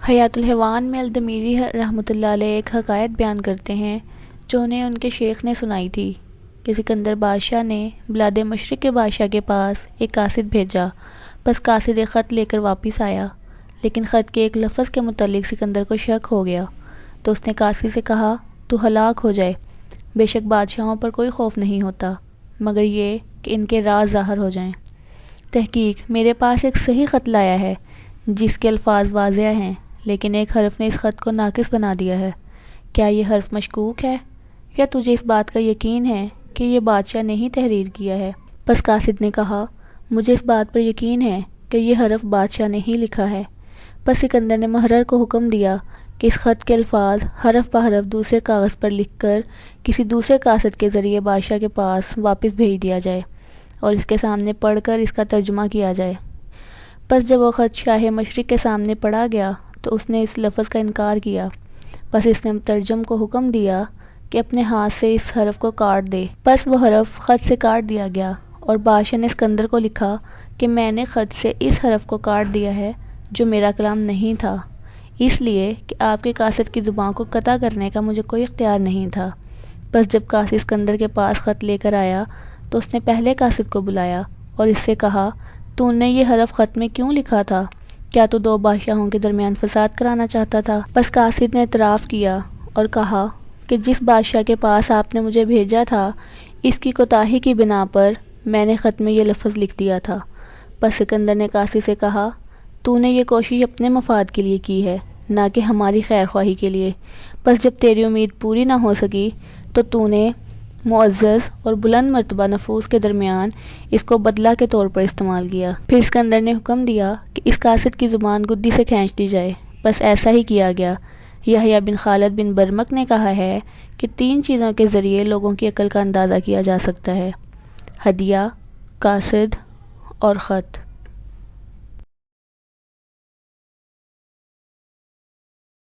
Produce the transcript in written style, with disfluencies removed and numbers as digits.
حیات الحیوان میں الدمیری رحمۃ اللہ علیہ ایک حکایت بیان کرتے ہیں جو انہیں ان کے شیخ نے سنائی تھی کہ سکندر بادشاہ نے بلاد مشرق کے بادشاہ کے پاس ایک قاصد بھیجا، بس قاصد ایک خط لے کر واپس آیا، لیکن خط کے ایک لفظ کے متعلق سکندر کو شک ہو گیا، تو اس نے قاصد سے کہا تو ہلاک ہو جائے، بے شک بادشاہوں پر کوئی خوف نہیں ہوتا مگر یہ کہ ان کے راز ظاہر ہو جائیں۔ تحقیق میرے پاس ایک صحیح خط لایا ہے جس کے الفاظ واضح ہیں، لیکن ایک حرف نے اس خط کو ناقص بنا دیا ہے، کیا یہ حرف مشکوک ہے یا تجھے اس بات کا یقین ہے کہ یہ بادشاہ نے ہی تحریر کیا ہے؟ پس قاصد نے کہا مجھے اس بات پر یقین ہے کہ یہ حرف بادشاہ نے ہی لکھا ہے۔ پس سکندر نے محرر کو حکم دیا کہ اس خط کے الفاظ حرف بحرف دوسرے کاغذ پر لکھ کر کسی دوسرے قاصد کے ذریعے بادشاہ کے پاس واپس بھیج دیا جائے اور اس کے سامنے پڑھ کر اس کا ترجمہ کیا جائے۔ پس جب وہ خط شاہ مشرق کے سامنے پڑھا گیا تو اس نے اس لفظ کا انکار کیا، پس اس نے مترجم کو حکم دیا کہ اپنے ہاتھ سے اس حرف کو کاٹ دے، پس وہ حرف خط سے کاٹ دیا گیا اور بادشاہ نے سکندر کو لکھا کہ میں نے خط سے اس حرف کو کاٹ دیا ہے جو میرا کلام نہیں تھا، اس لیے کہ آپ کے قاصد کی زبان کو قطع کرنے کا مجھے کوئی اختیار نہیں تھا۔ پس جب قاصد سکندر کے پاس خط لے کر آیا تو اس نے پہلے قاصد کو بلایا اور اس سے کہا تو نے یہ حرف خط میں کیوں لکھا تھا؟ کیا تو دو بادشاہوں کے درمیان فساد کرانا چاہتا تھا؟ پس قاصد نے اعتراف کیا اور کہا کہ جس بادشاہ کے پاس آپ نے مجھے بھیجا تھا اس کی کوتاہی کی بنا پر میں نے خط میں یہ لفظ لکھ دیا تھا۔ پس سکندر نے قاصد سے کہا تو نے یہ کوشش اپنے مفاد کے لیے کی ہے نہ کہ ہماری خیر خواہی کے لیے، پس جب تیری امید پوری نہ ہو سکی تو نے معزز اور بلند مرتبہ نفوس کے درمیان اس کو بدلہ کے طور پر استعمال کیا۔ پھر سکندر نے حکم دیا کہ اس قاصد کی زبان گدی سے کھینچ دی جائے، بس ایسا ہی کیا گیا۔ یحییٰ بن خالد بن برمک نے کہا ہے کہ 3 چیزوں کے ذریعے لوگوں کی عقل کا اندازہ کیا جا سکتا ہے: ہدیہ، قاصد اور خط۔